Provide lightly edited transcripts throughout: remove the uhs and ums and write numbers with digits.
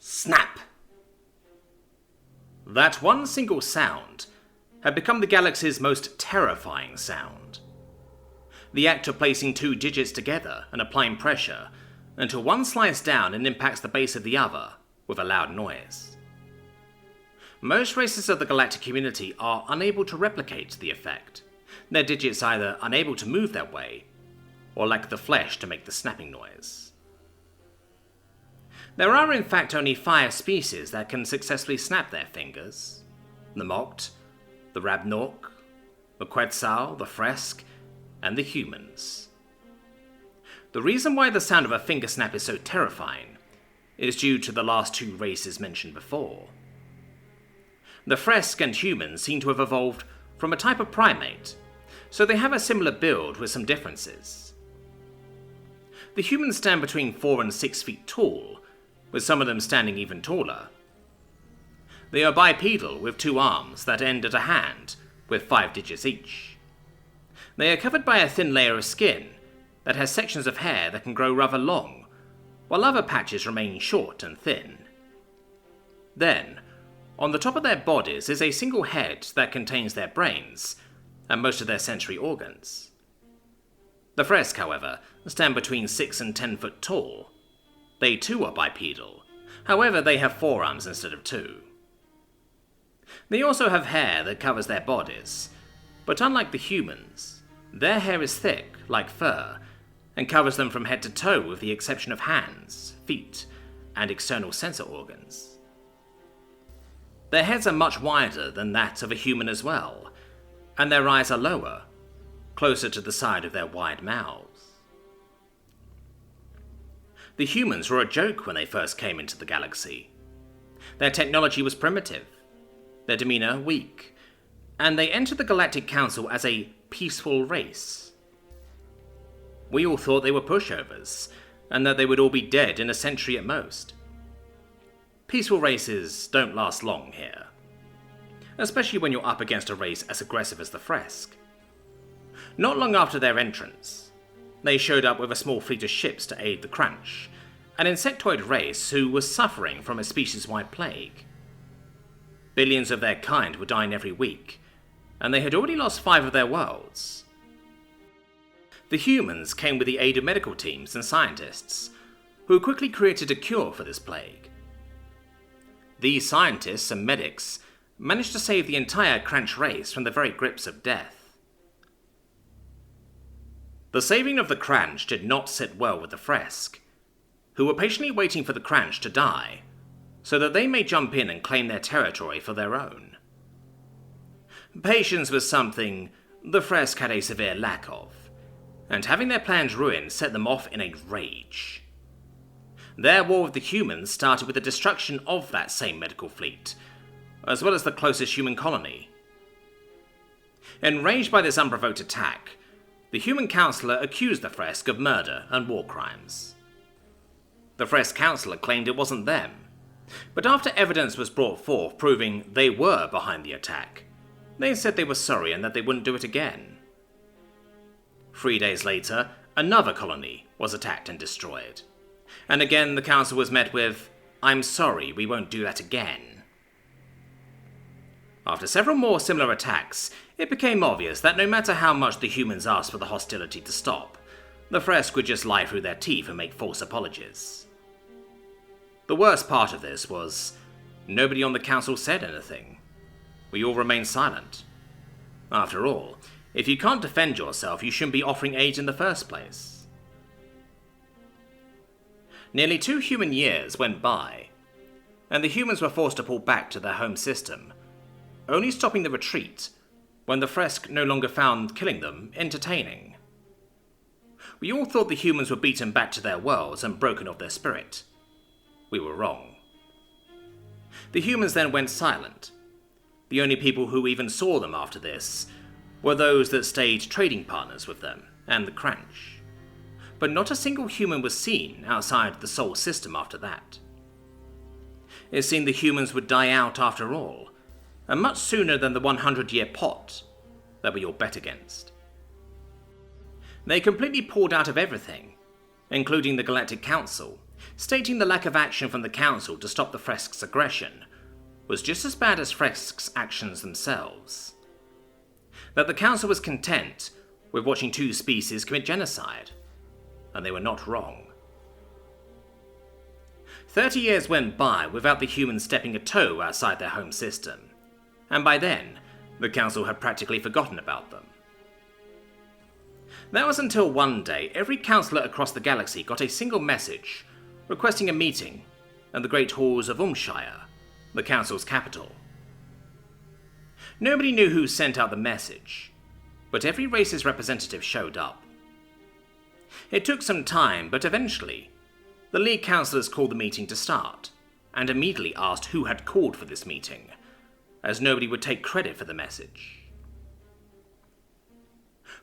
Snap! That one single sound had become the galaxy's most terrifying sound. The act of placing two digits together and applying pressure until one slides down and impacts the base of the other with a loud noise. Most races of the galactic community are unable to replicate the effect, their digits either unable to move their way or lack the flesh to make the snapping noise. There are in fact only 5 species that can successfully snap their fingers: the Moct, the Rabnork, the Quetzal, the Fresk, and the humans. The reason why the sound of a finger snap is so terrifying is due to the last 2 races mentioned before. The Fresk and humans seem to have evolved from a type of primate, so they have a similar build with some differences. The humans stand between 4 and 6 feet tall, with some of them standing even taller. They are bipedal with 2 arms that end at a hand, with 5 digits each. They are covered by a thin layer of skin that has sections of hair that can grow rather long, while other patches remain short and thin. Then, on the top of their bodies is a single head that contains their brains and most of their sensory organs. The Fresk, however, stand between 6 and 10 foot tall. They too are bipedal, however they have 4 arms instead of 2. They also have hair that covers their bodies, but unlike the humans, their hair is thick, like fur, and covers them from head to toe with the exception of hands, feet, and external sensor organs. Their heads are much wider than that of a human as well, and their eyes are lower, closer to the side of their wide mouths. The humans were a joke when they first came into the galaxy. Their technology was primitive, their demeanor weak, and they entered the Galactic Council as a peaceful race. We all thought they were pushovers, and that they would all be dead in a century at most. Peaceful races don't last long here, especially when you're up against a race as aggressive as the Fresk. Not long after their entrance, they showed up with a small fleet of ships to aid the Crunch, an insectoid race who was suffering from a species-wide plague. Billions of their kind were dying every week, and they had already lost 5 of their worlds. The humans came with the aid of medical teams and scientists, who quickly created a cure for this plague. These scientists and medics managed to save the entire Crunch race from the very grips of death. The saving of the Crunch did not sit well with the Fresk, who were patiently waiting for the Crunch to die, so that they may jump in and claim their territory for their own. Patience was something the Fresk had a severe lack of, and having their plans ruined set them off in a rage. Their war with the humans started with the destruction of that same medical fleet, as well as the closest human colony. Enraged by this unprovoked attack, the human councillor accused the Fresk of murder and war crimes. The Fresk councillor claimed it wasn't them, but after evidence was brought forth proving they were behind the attack, they said they were sorry and that they wouldn't do it again. 3 days later, another colony was attacked and destroyed, and again the council was met with, "I'm sorry, we won't do that again." After several more similar attacks, it became obvious that no matter how much the humans asked for the hostility to stop, the Fresk would just lie through their teeth and make false apologies. The worst part of this was, nobody on the council said anything. We all remained silent. After all, if you can't defend yourself, you shouldn't be offering aid in the first place. Nearly 2 human years went by, and the humans were forced to pull back to their home system, only stopping the retreat when the Fresk no longer found killing them entertaining. We all thought the humans were beaten back to their worlds and broken of their spirit. We were wrong. The humans then went silent. The only people who even saw them after this were those that stayed trading partners with them and the Crunch. But not a single human was seen outside the Sol system after that. It seemed the humans would die out after all, and much sooner than the 100-year pot that we all bet against. They completely pulled out of everything, including the Galactic Council, stating the lack of action from the Council to stop the Fresk's aggression was just as bad as Fresk's actions themselves. That the Council was content with watching two species commit genocide, and they were not wrong. 30 years went by without the humans stepping a toe outside their home system, and by then, the Council had practically forgotten about them. That was until one day every councillor across the galaxy got a single message requesting a meeting in the great halls of Umshire, the Council's capital. Nobody knew who sent out the message, but every race's representative showed up. It took some time, but eventually, the League councillors called the meeting to start, and immediately asked who had called for this meeting, as nobody would take credit for the message.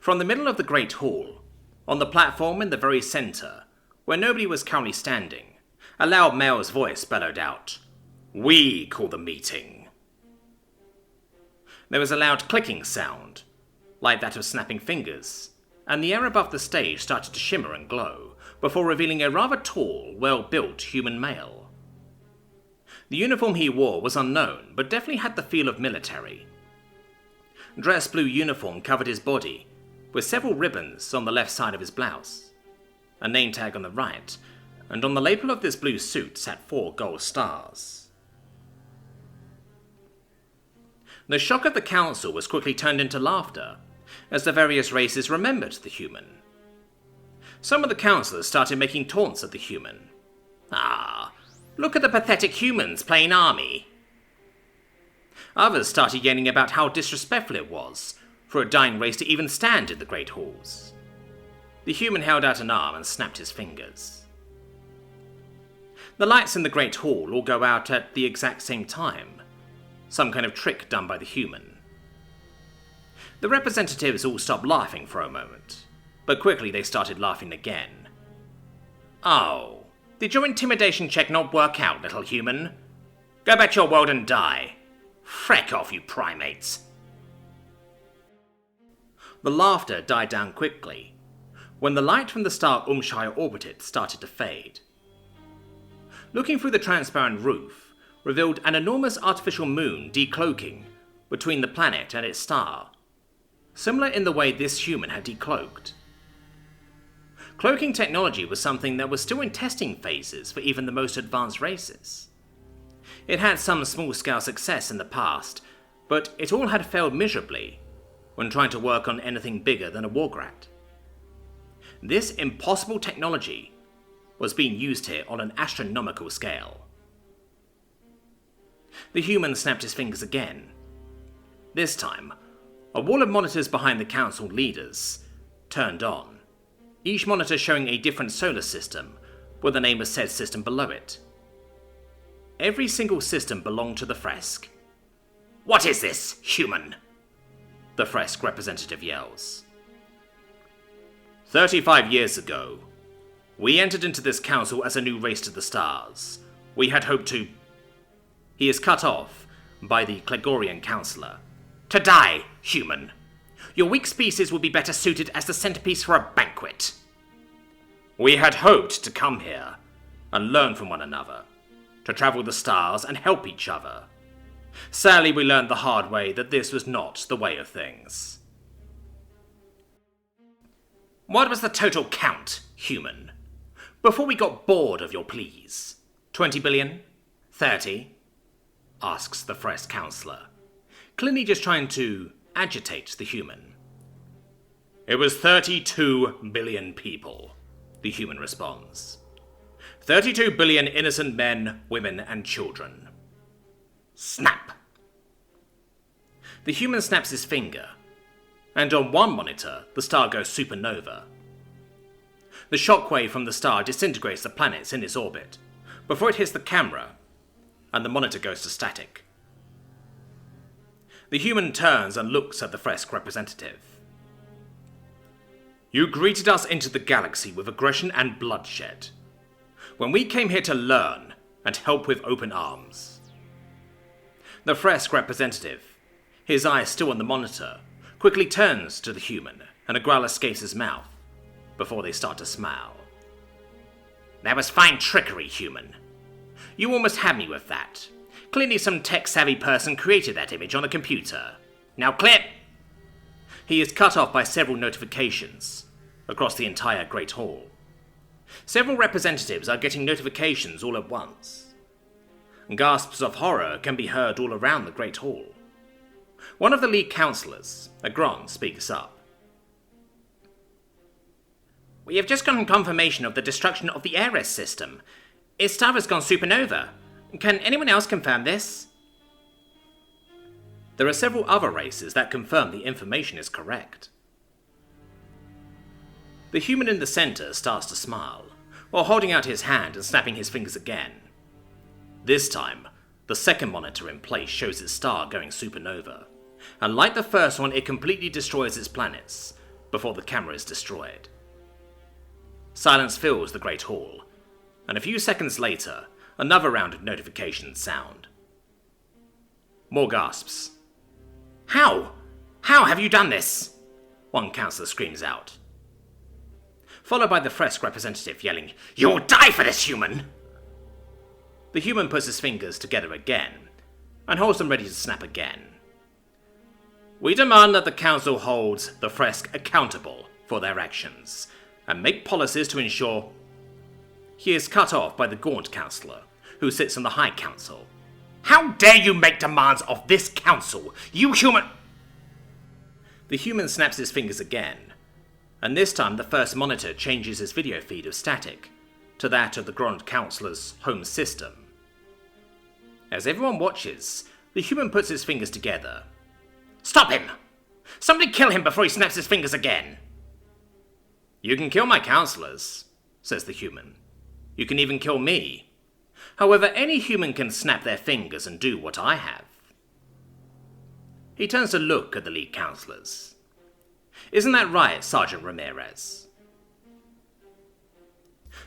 From the middle of the Great Hall, on the platform in the very centre, where nobody was currently standing, a loud male's voice bellowed out, "We call the meeting." There was a loud clicking sound, like that of snapping fingers, and the air above the stage started to shimmer and glow, before revealing a rather tall, well-built human male. The uniform he wore was unknown, but definitely had the feel of military. Dress blue uniform covered his body, with several ribbons on the left side of his blouse, a name tag on the right, and on the lapel of this blue suit sat 4 gold stars. The shock of the Council was quickly turned into laughter, as the various races remembered the human. Some of the councillors started making taunts at the human. "Ah, look at the pathetic humans playing army." Others started yelling about how disrespectful it was for a dying race to even stand in the Great Halls. The human held out an arm and snapped his fingers. The lights in the Great Hall all go out at the exact same time, some kind of trick done by the human. The representatives all stopped laughing for a moment, but quickly they started laughing again. "Oh, did your intimidation check not work out, little human? Go back to your world and die. Freck off, you primates." The laughter died down quickly, when the light from the star Umshire orbited started to fade. Looking through the transparent roof revealed an enormous artificial moon decloaking between the planet and its star, similar in the way this human had decloaked. Cloaking technology was something that was still in testing phases for even the most advanced races. It had some small-scale success in the past, but it all had failed miserably when trying to work on anything bigger than a wargrat. This impossible technology was being used here on an astronomical scale. The human snapped his fingers again. This time, a wall of monitors behind the council leaders turned on, each monitor showing a different solar system with the name of said system below it. Every single system belonged to the Fresk. "What is this, human?" the Fresk representative yells. 35 years ago, we entered into this council as a new race to the stars. We had hoped to... He is cut off by the Klegorian councillor. "To die, human. Your weak species will be better suited as the centerpiece for a banquet. We had hoped to come here and learn from one another, to travel the stars and help each other. Sadly, we learned the hard way that this was not the way of things." "What was the total count, human? Before we got bored of your pleas? 20 billion? 30? Asks the Fresk councillor, clearly just trying to agitate the human. "It was 32 billion people," the human responds. 32 billion innocent men, women, and children. Snap! The human snaps his finger, and on one monitor, the star goes supernova. The shockwave from the star disintegrates the planets in its orbit, before it hits the camera, and the monitor goes to static. The human turns and looks at the Fresk representative. "You greeted us into the galaxy with aggression and bloodshed, when we came here to learn and help with open arms." The Fresk representative, his eyes still on the monitor, quickly turns to the human and a growl escapes his mouth before they start to smile. That was fine trickery, human. You almost had me with that. Clearly some tech-savvy person created that image on the computer. Now clip! He is cut off by several notifications across the entire Great Hall. Several representatives are getting notifications all at once. Gasps of horror can be heard all around the Great Hall. One of the lead councillors, a Gron, speaks up. We have just gotten confirmation of the destruction of the Ares system. Its star has gone supernova. Can anyone else confirm this? There are several other races that confirm the information is correct. The human in the center starts to smile, while holding out his hand and snapping his fingers again. This time, the second monitor in place shows its star going supernova, and like the first one, it completely destroys its planets before the camera is destroyed. Silence fills the Great Hall, and a few seconds later, another round of notifications sound. More gasps. How? How have you done this? One councillor screams out. Followed by the Fresk representative yelling, You'll die for this, human! The human puts his fingers together again, and holds them ready to snap again. We demand that the council holds the Fresk accountable for their actions, and make policies to ensure... He is cut off by the gaunt councillor, who sits on the High Council. How dare you make demands of this council, you human... The human snaps his fingers again, and this time the first monitor changes his video feed of static to that of the Grand Councillor's home system. As everyone watches, the human puts his fingers together. Stop him! Somebody kill him before he snaps his fingers again! You can kill my councillors, says the human. You can even kill me. However, any human can snap their fingers and do what I have. He turns to look at the lead councillors. Isn't that right, Sergeant Ramirez?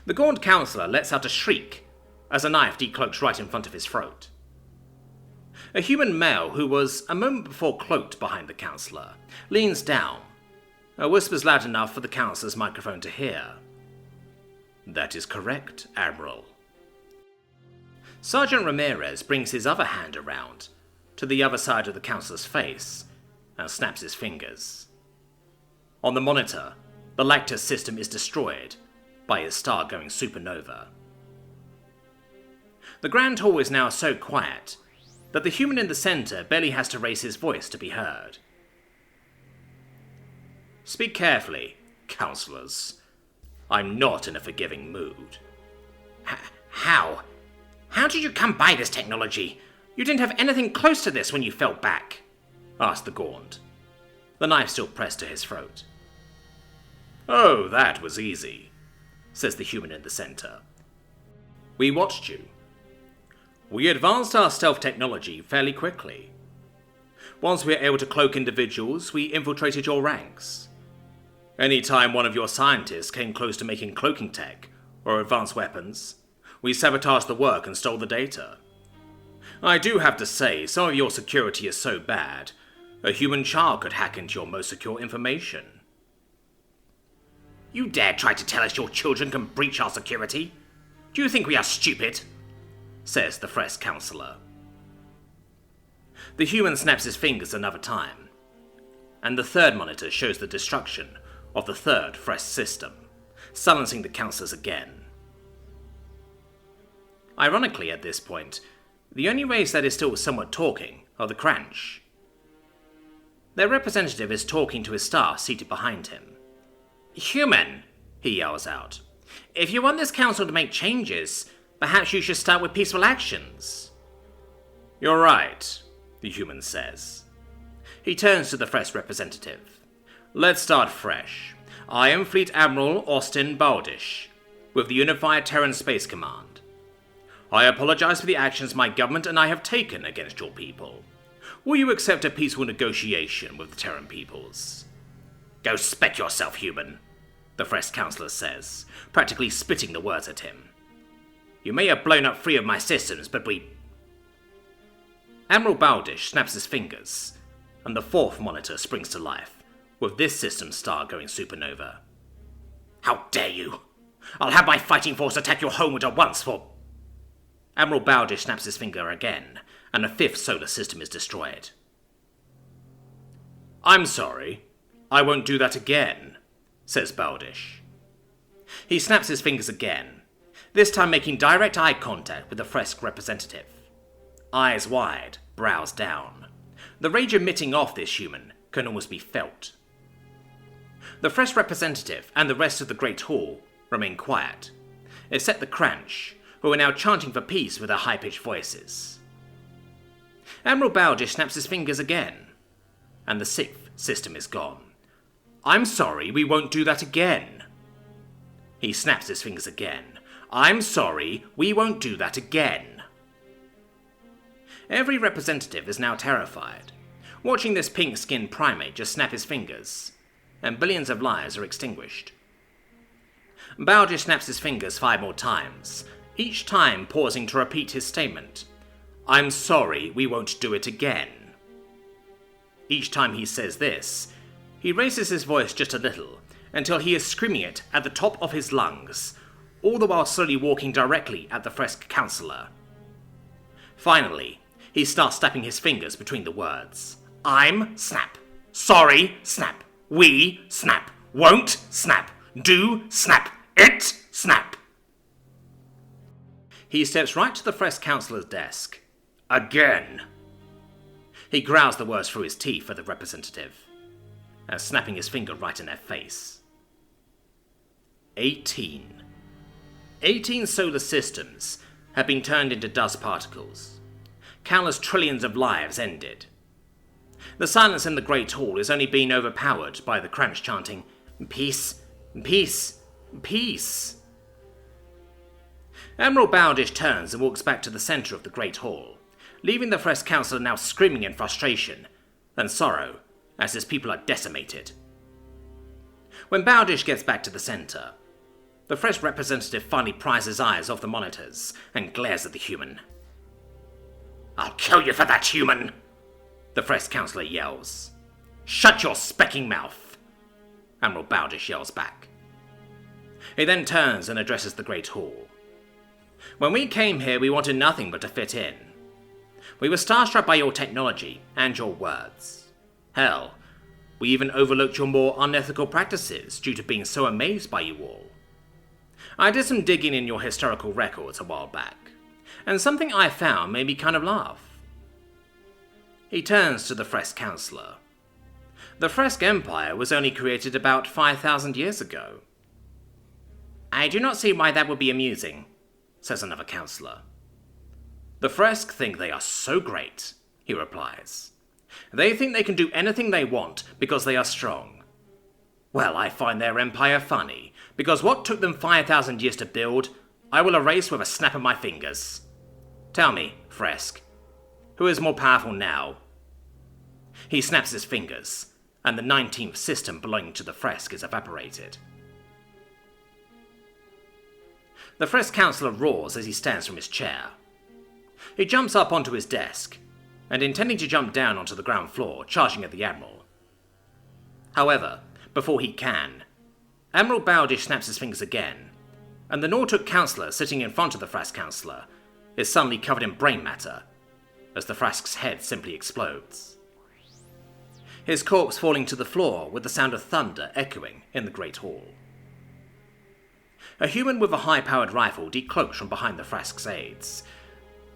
The gaunt councillor lets out a shriek as a knife decloaks right in front of his throat. A human male who was a moment before cloaked behind the councillor leans down and whispers loud enough for the councillor's microphone to hear. That is correct, Admiral. Sergeant Ramirez brings his other hand around to the other side of the councillor's face and snaps his fingers. On the monitor, the Lactus system is destroyed by its star going supernova. The Grand Hall is now so quiet that the human in the center barely has to raise his voice to be heard. Speak carefully, councillors. I'm not in a forgiving mood. How? How did you come by this technology? You didn't have anything close to this when you fell back, asked the Gaunt, the knife still pressed to his throat. Oh, that was easy, says the human in the center. We watched you. We advanced our stealth technology fairly quickly. Once we were able to cloak individuals, we infiltrated your ranks. Any time one of your scientists came close to making cloaking tech or advanced weapons, we sabotaged the work and stole the data. I do have to say, some of your security is so bad, a human child could hack into your most secure information. You dare try to tell us your children can breach our security? Do you think we are stupid? Says the Fresk councillor. The human snaps his fingers another time, and the third monitor shows the destruction of the third Fresk system, silencing the councillors again. Ironically, at this point, the only race that is still somewhat talking are the Cranch. Their representative is talking to his staff seated behind him. Human, he yells out. If you want this council to make changes, perhaps you should start with peaceful actions. You're right, the human says. He turns to the Fresk representative. Let's start fresh. I am Fleet Admiral Austin Baldish, with the Unified Terran Space Command. I apologize for the actions my government and I have taken against your people. Will you accept a peaceful negotiation with the Terran peoples? Go spec yourself, human, the Fresk councillor says, practically spitting the words at him. You may have blown up 3 of my systems, but we... Admiral Baldish snaps his fingers, and the 4th monitor springs to life, with this system's star going supernova. How dare you! I'll have my fighting force attack your homeworld at once for... Admiral Bowdish snaps his finger again, and the fifth solar system is destroyed. I'm sorry, I won't do that again, says Bowdish. He snaps his fingers again, this time making direct eye contact with the Fresk representative. Eyes wide, brows down. The rage emitting off this human can almost be felt. The Fresk representative and the rest of the Great Hall remain quiet, except the Cranch, who are now chanting for peace with their high-pitched voices. Admiral Bowdish snaps his fingers again, and the sixth system is gone. I'm sorry, we won't do that again. He snaps his fingers again. I'm sorry, we won't do that again. Every representative is now terrified, watching this pink-skinned primate just snap his fingers, and billions of lives are extinguished. Bowdish snaps his fingers 5 more times, each time pausing to repeat his statement. I'm sorry, we won't do it again. Each time he says this, he raises his voice just a little, until he is screaming it at the top of his lungs, all the while slowly walking directly at the Fresk Councillor. Finally, he starts snapping his fingers between the words. I'm snap. Sorry, snap. We snap. Won't snap. Do snap. It snap. He steps right to the Fresk Councillor's desk. Again. He growls the words through his teeth for the representative, and snapping his finger right in their face. 18 solar systems have been turned into dust particles. Countless trillions of lives ended. The silence in the Great Hall is only being overpowered by the Cranch chanting, Peace, peace, peace. Admiral Bowdish turns and walks back to the centre of the Great Hall, leaving the Fresk Councillor now screaming in frustration and sorrow as his people are decimated. When Bowdish gets back to the centre, the Fresk representative finally pries his eyes off the monitors and glares at the human. I'll kill you for that, human! The Fresk Councillor yells. Shut your specking mouth! Admiral Bowdish yells back. He then turns and addresses the Great Hall. When we came here, we wanted nothing but to fit in. We were starstruck by your technology and your words. Hell, we even overlooked your more unethical practices due to being so amazed by you all. I did some digging in your historical records a while back, and something I found made me kind of laugh. He turns to the Fresk Councillor. The Fresk Empire was only created about 5,000 years ago. I do not see why that would be amusing, says another councillor. The Fresk think they are so great, he replies. They think they can do anything they want because they are strong. Well, I find their empire funny, because what took them 5,000 years to build, I will erase with a snap of my fingers. Tell me, Fresk, who is more powerful now? He snaps his fingers, and the 19th system belonging to the Fresk is evaporated. The Fresk Councillor roars as he stands from his chair. He jumps up onto his desk, and intending to jump down onto the ground floor, charging at the Admiral. However, before he can, Admiral Bowdish snaps his fingers again, and the Nortuk Councillor sitting in front of the Fresk Councillor is suddenly covered in brain matter, as the Fresk's head simply explodes. His corpse falling to the floor with the sound of thunder echoing in the Great Hall. A human with a high-powered rifle decloaks from behind the Fresk's aides,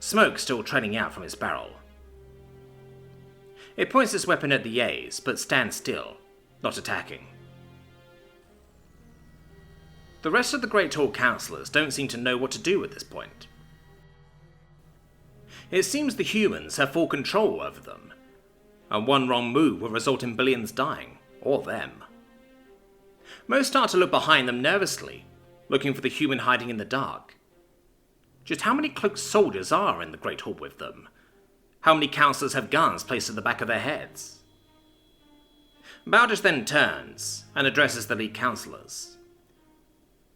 smoke still trailing out from his barrel. It points its weapon at the aides, but stands still, not attacking. The rest of the Great Hall councillors don't seem to know what to do at this point. It seems the humans have full control over them, and one wrong move will result in billions dying, or them. Most start to look behind them nervously, looking for the human hiding in the dark. Just how many cloaked soldiers are in the Great Hall with them? How many councillors have guns placed at the back of their heads? Bowdish then turns and addresses the lead councillors.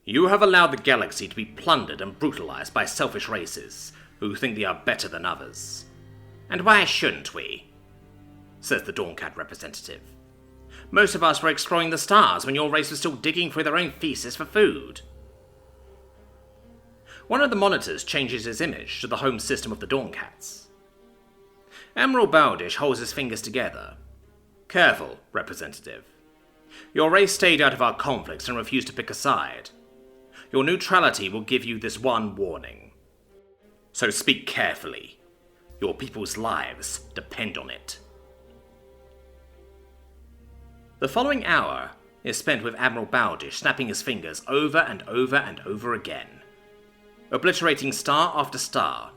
You have allowed the galaxy to be plundered and brutalized by selfish races who think they are better than others. And why shouldn't we? Says the Dawncat representative. Most of us were exploring the stars when your race was still digging through their own feces for food. One of the monitors changes its image to the home system of the Dawn-Cats. Admiral Baldish holds his fingers together. Careful, representative. Your race stayed out of our conflicts and refused to pick a side. Your neutrality will give you this one warning. So speak carefully. Your people's lives depend on it. The following hour is spent with Admiral Baldish snapping his fingers over and over and over again, obliterating star after star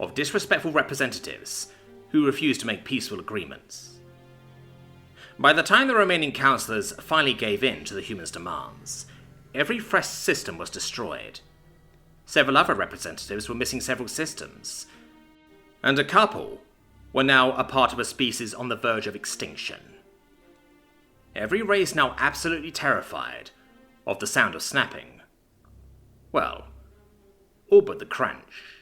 of disrespectful representatives who refuse to make peaceful agreements. By the time the remaining councillors finally gave in to the humans' demands, every fresh system was destroyed. Several other representatives were missing several systems, and a couple were now a part of a species on the verge of extinction. Every race now absolutely terrified of the sound of snapping. Well, all but the crunch.